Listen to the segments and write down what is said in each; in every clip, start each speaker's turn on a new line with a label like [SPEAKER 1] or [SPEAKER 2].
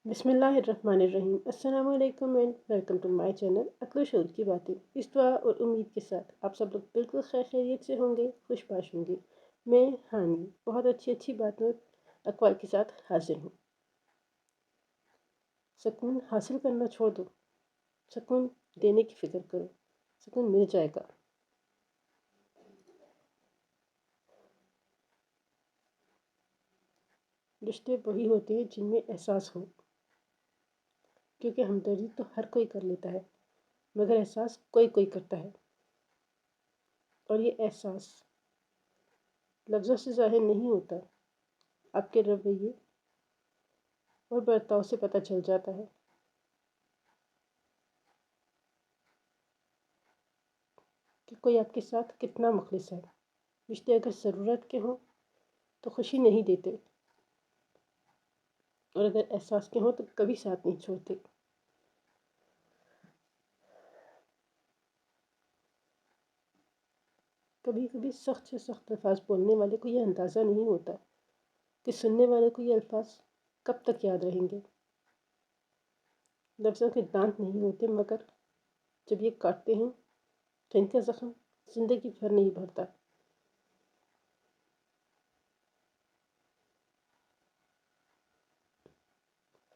[SPEAKER 1] बिस्मिल्लाहिर्रहमानिर्रहीम। अस्सलाम वालेकुम and welcome to my channel अक्ल शऊर की बातें। इस दुआ और उम्मीद के साथ आप सब लोग बिल्कुल खैरियत से होंगे, खुशबाश होंगे। मैं हानी बहुत अच्छी अच्छी बातों अक़वाल के साथ हाजिर हूँ। सुकून हासिल करना छोड़ दो, सुकून देने की फ़िक्र करो, सुकून मिल जाएगा। रिश्ते वही होते हैं जिनमें एहसास हो, क्योंकि हमदर्दी तो हर कोई कर लेता है मगर एहसास कोई कोई करता है। और ये एहसास लफ्ज़ों से ज़ाहिर नहीं होता, आपके रवैये और बर्ताव से पता चल जाता है कि कोई आपके साथ कितना मुखलिस है। रिश्ते अगर ज़रूरत के हों तो खुशी नहीं देते, और अगर एहसास के हों तो कभी साथ नहीं छोड़ते। कभी कभी सख्त से सख्त अल्फाज बोलने वाले को यह अंदाज़ा नहीं होता कि सुनने वाले को ये अल्फाज कब तक याद रहेंगे। लफ्ज़ों के दांत नहीं होते, मगर जब ये काटते हैं तो इनका ज़ख्म ज़िंदगी भर नहीं भरता।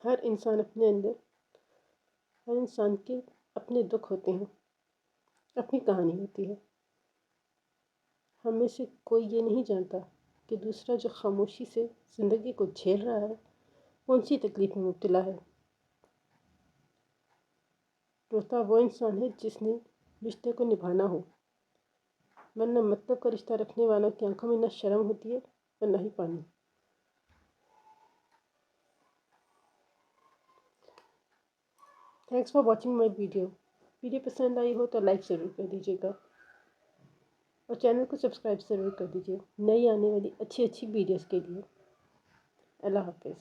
[SPEAKER 1] हर इंसान अपने अंदर, हर इंसान के अपने दुख होते हैं, अपनी कहानी होती है। हम में से कोई ये नहीं जानता कि दूसरा जो खामोशी से ज़िंदगी को झेल रहा है कौन सी तकलीफ़ में मुब्तला है। रोता वो इंसान है जिसने रिश्ते को निभाना हो, वरना मतलब का रिश्ता रखने वालों की आंखों में न शर्म होती है और न ही पानी। Thanks for watching my video पसंद आई हो तो लाइक ज़रूर कर दीजिएगा और चैनल को सब्सक्राइब ज़रूर कर दीजिए नई आने वाली अच्छी अच्छी वीडियोज़ के लिए। अल्लाह हाफ़िज़।